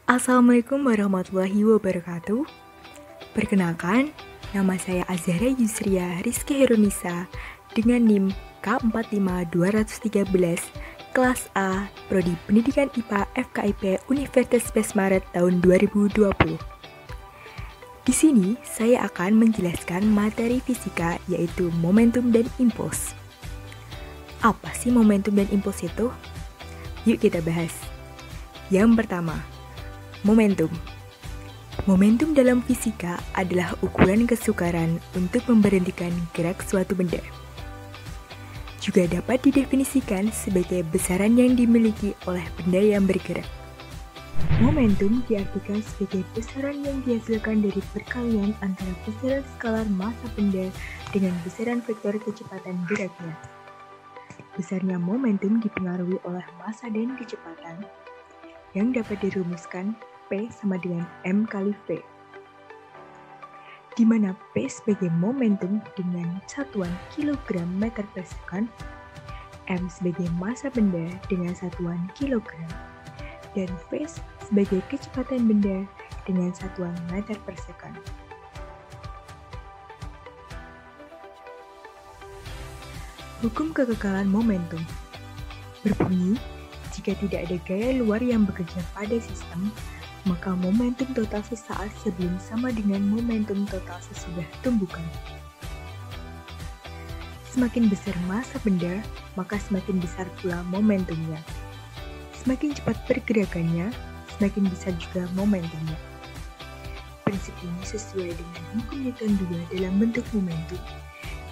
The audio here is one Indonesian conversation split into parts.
Assalamualaikum warahmatullahi wabarakatuh. Perkenalkan, nama saya Azhara Yusria Rizky Herunisa dengan NIM K45213, kelas A, Prodi Pendidikan IPA FKIP Universitas Maret tahun 2020. Di sini, saya akan menjelaskan materi fisika yaitu momentum dan impuls. Apa sih momentum dan impuls itu? Yuk kita bahas. Yang pertama, momentum. Momentum dalam fisika adalah ukuran kesukaran untuk memberhentikan gerak suatu benda. Juga dapat didefinisikan sebagai besaran yang dimiliki oleh benda yang bergerak. Momentum diartikan sebagai besaran yang dihasilkan dari perkalian antara besaran skalar massa benda dengan besaran vektor kecepatan geraknya. Besarnya momentum dipengaruhi oleh massa dan kecepatan yang dapat dirumuskan P sama dengan M kali V, di mana P sebagai momentum dengan satuan kilogram meter per second, M sebagai massa benda dengan satuan kilogram, dan V sebagai kecepatan benda dengan satuan meter per second. Hukum kekekalan momentum berbunyi, jika tidak ada gaya luar yang bekerja pada sistem, maka momentum total sesaat sebelum sama dengan momentum total sesudah tumbukan. Semakin besar massa benda, maka semakin besar pula momentumnya. Semakin cepat pergerakannya, semakin besar juga momentumnya. Prinsip ini sesuai dengan hukum Newton 2 dalam bentuk momentum,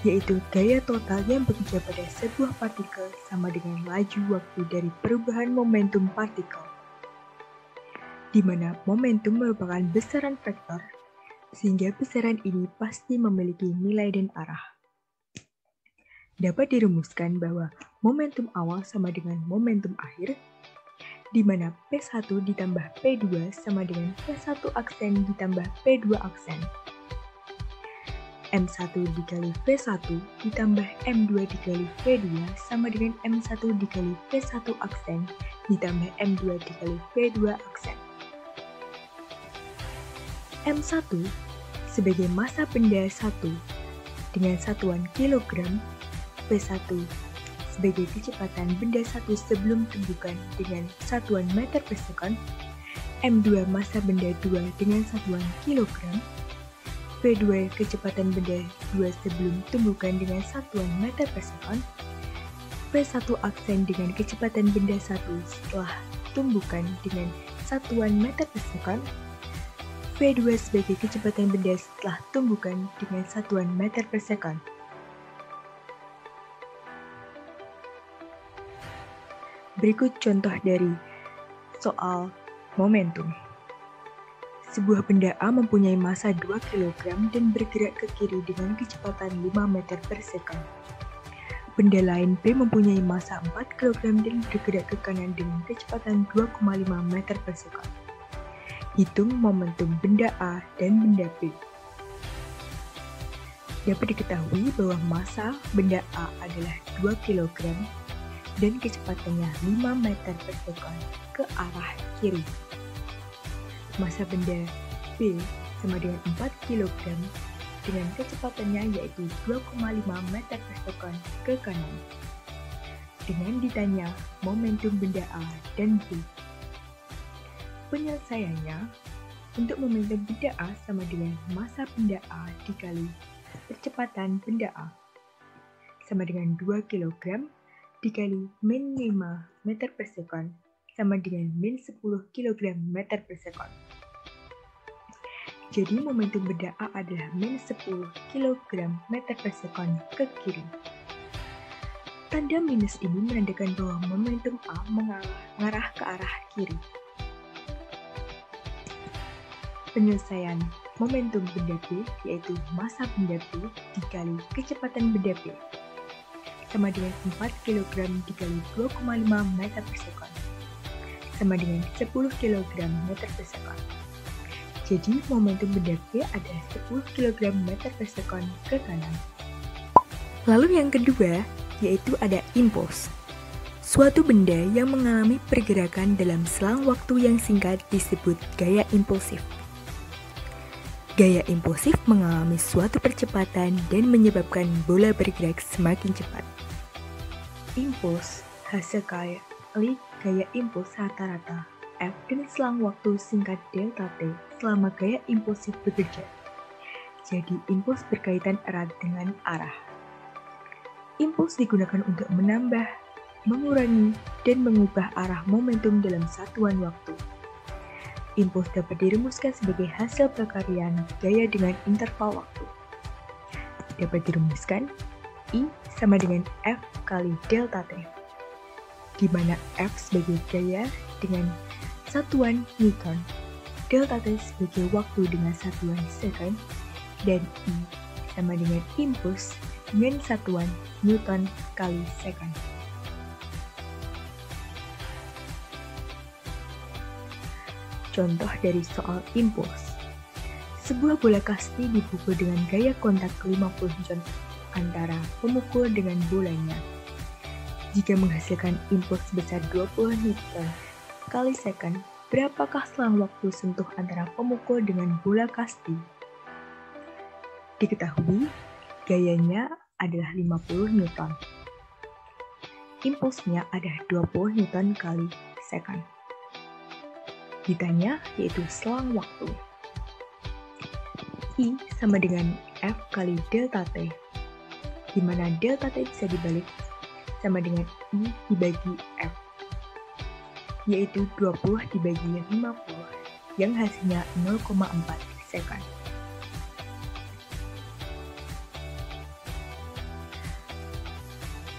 yaitu gaya total yang bekerja pada sebuah partikel sama dengan laju waktu dari perubahan momentum partikel, di mana momentum merupakan besaran vektor, sehingga besaran ini pasti memiliki nilai dan arah. Dapat dirumuskan bahwa momentum awal sama dengan momentum akhir, di mana P1 ditambah P2 sama dengan P1 aksen ditambah P2 aksen. M1 dikali V1 ditambah M2 dikali V2 sama dengan M1 dikali V1 aksen ditambah M2 dikali V2 aksen. M1 sebagai massa benda 1 dengan satuan kilogram, V1 sebagai kecepatan benda 1 sebelum tumbukan dengan satuan meter per second, M2 massa benda 2 dengan satuan kilogram, V2 kecepatan benda 2 sebelum tumbukan dengan satuan meter per second, V1 aksen dengan kecepatan benda 1 setelah tumbukan dengan satuan meter per second, V2 sebagai kecepatan benda setelah tumbukan dengan satuan meter per second. Berikut contoh dari soal momentum. Sebuah benda A mempunyai massa 2 kg dan bergerak ke kiri dengan kecepatan 5 meter per second. Benda lain B mempunyai massa 4 kg dan bergerak ke kanan dengan kecepatan 2,5 meter per second. Hitung momentum benda A dan benda B. Dapat diketahui bahwa massa benda A adalah 2 kg dan kecepatannya 5 meter per second ke arah kiri. Massa benda B sama dengan 4 kg dengan kecepatannya yaitu 2,5 meter per second ke kanan. Dengan ditanya momentum benda A dan B. Penyelesaiannya, untuk momentum benda A sama dengan massa benda A dikali kecepatan benda A sama dengan 2 kg dikali min 5 meter per second sama dengan min 10 kg meter per second. Jadi momentum benda A adalah min 10 kg meter per second ke kiri. Tanda minus ini menandakan bahwa momentum A mengarah ke arah kiri. Penyelesaian momentum benda B yaitu massa benda B dikali kecepatan benda B sama dengan 4 kg dikali 2,5 meter per second sama dengan 10 kg meter per second. Jadi momentum benda B adalah 10 kg meter per second ke kanan. Lalu yang kedua, yaitu ada impuls. Suatu benda yang mengalami pergerakan dalam selang waktu yang singkat disebut gaya impulsif. Gaya impulsif mengalami suatu percepatan dan menyebabkan bola bergerak semakin cepat. Impuls hasil kali gaya impuls rata-rata F dengan selang waktu singkat delta T selama gaya impulsif bekerja. Jadi impuls berkaitan erat dengan arah. Impuls digunakan untuk menambah, mengurangi, dan mengubah arah momentum dalam satuan waktu. Impuls dapat dirumuskan sebagai hasil perkaryan gaya dengan interval waktu. Dapat dirumuskan I sama dengan F kali delta T, di mana F sebagai gaya dengan satuan Newton, delta T sebagai waktu dengan satuan second, dan I sama dengan impuls dengan satuan Newton kali second. Contoh dari soal impuls. Sebuah bola kasti dipukul dengan gaya kontak 50 Newton antara pemukul dengan bolanya. Jika menghasilkan impuls sebesar 20 Newton kali second, berapakah selang waktu sentuh antara pemukul dengan bola kasti? Diketahui, gayanya adalah 50 Newton. Impulsnya adalah 20 Newton kali second. Ditanya yaitu selang waktu. I sama dengan F kali delta T, di mana delta T bisa dibalik sama dengan I dibagi F, yaitu 20 dibagi 50, yang hasilnya 0,4 second.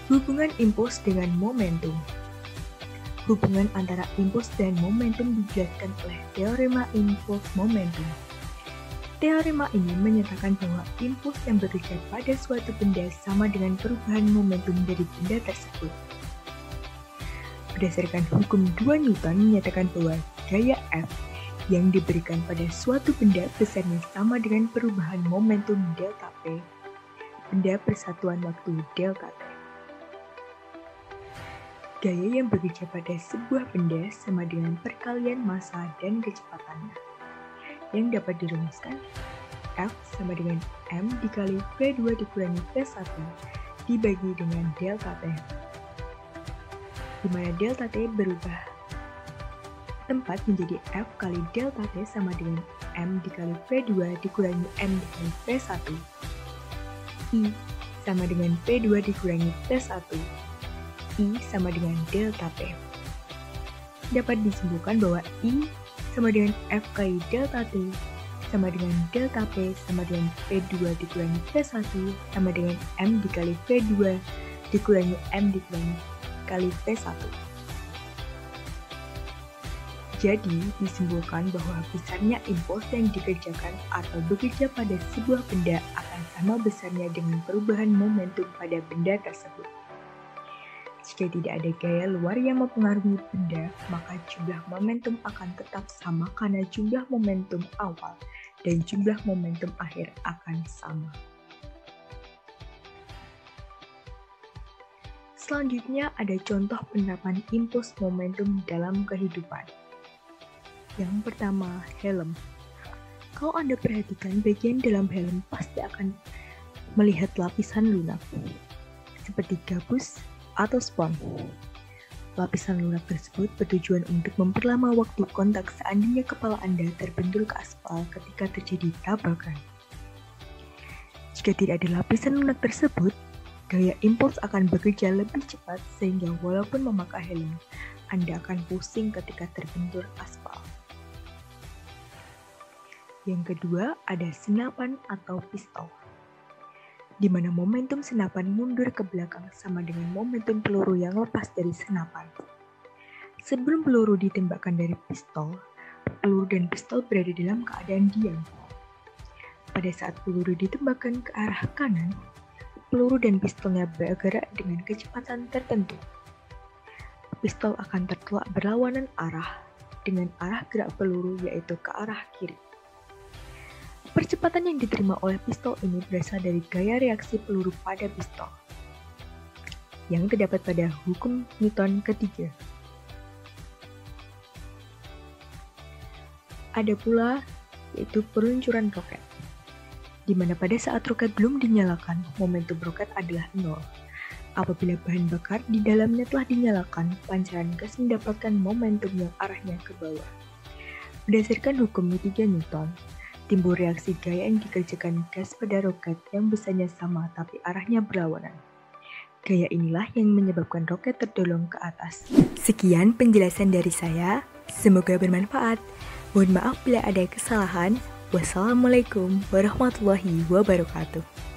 Hubungan impuls dengan momentum. Hubungan antara impuls dan momentum dijelaskan oleh teorema impuls momentum. Teorema ini menyatakan bahwa impuls yang bekerja pada suatu benda sama dengan perubahan momentum dari benda tersebut. Berdasarkan hukum 2 Newton menyatakan bahwa gaya F yang diberikan pada suatu benda besarnya sama dengan perubahan momentum delta P, benda persatuan waktu delta T. Gaya yang bekerja pada sebuah benda sama dengan perkalian massa dan kecepatannya, yang dapat dirumuskan F sama dengan M dikali V2 dikurangi V1 dibagi dengan delta T, di mana delta T berubah tempat menjadi F kali delta T sama dengan M dikali V2 dikurangi M dikali V1, I sama dengan V2 dikurangi V1, I sama dengan delta T. Dapat disimpulkan bahwa I sama dengan F kali delta T sama dengan delta P sama dengan V2 dikurangi V1 sama dengan M dikali V2 dikurangi M dikurangi kali V1. Jadi, disimpulkan bahwa besarnya impuls yang dikerjakan atau bekerja pada sebuah benda akan sama besarnya dengan perubahan momentum pada benda tersebut. Jika tidak ada gaya luar yang mempengaruhi benda, maka jumlah momentum akan tetap sama karena jumlah momentum awal dan jumlah momentum akhir akan sama. Selanjutnya ada contoh penerapan impuls momentum dalam kehidupan. Yang pertama, helm. Kalau Anda perhatikan, bagian dalam helm pasti akan melihat lapisan lunak, seperti gabus atau spons. Lapisan lunak tersebut bertujuan untuk memperlama waktu kontak seandainya kepala Anda terbentur ke aspal ketika terjadi tabrakan. Jika tidak ada lapisan lunak tersebut, gaya impuls akan bekerja lebih cepat sehingga walaupun memakai helm, Anda akan pusing ketika terbentur aspal. Yang kedua, ada senapan atau pistol, di mana momentum senapan mundur ke belakang sama dengan momentum peluru yang lepas dari senapan. Sebelum peluru ditembakkan dari pistol, peluru dan pistol berada dalam keadaan diam. Pada saat peluru ditembakkan ke arah kanan, peluru dan pistolnya bergerak dengan kecepatan tertentu. Pistol akan tertolak berlawanan arah dengan arah gerak peluru yaitu ke arah kiri. Percepatan yang diterima oleh pistol ini berasal dari gaya reaksi peluru pada pistol. yang terdapat pada hukum Newton ketiga. Ada pula yaitu peluncuran roket, di mana pada saat roket belum dinyalakan, momentum roket adalah 0. Apabila bahan bakar di dalamnya telah dinyalakan, pancaran gas mendapatkan momentum yang arahnya ke bawah. Berdasarkan hukum ketiga Newton, timbul reaksi gaya yang dikerjakan gas pada roket yang besarnya sama tapi arahnya berlawanan. Gaya inilah yang menyebabkan roket terdorong ke atas. Sekian penjelasan dari saya, semoga bermanfaat. Mohon maaf bila ada kesalahan. Wassalamualaikum warahmatullahi wabarakatuh.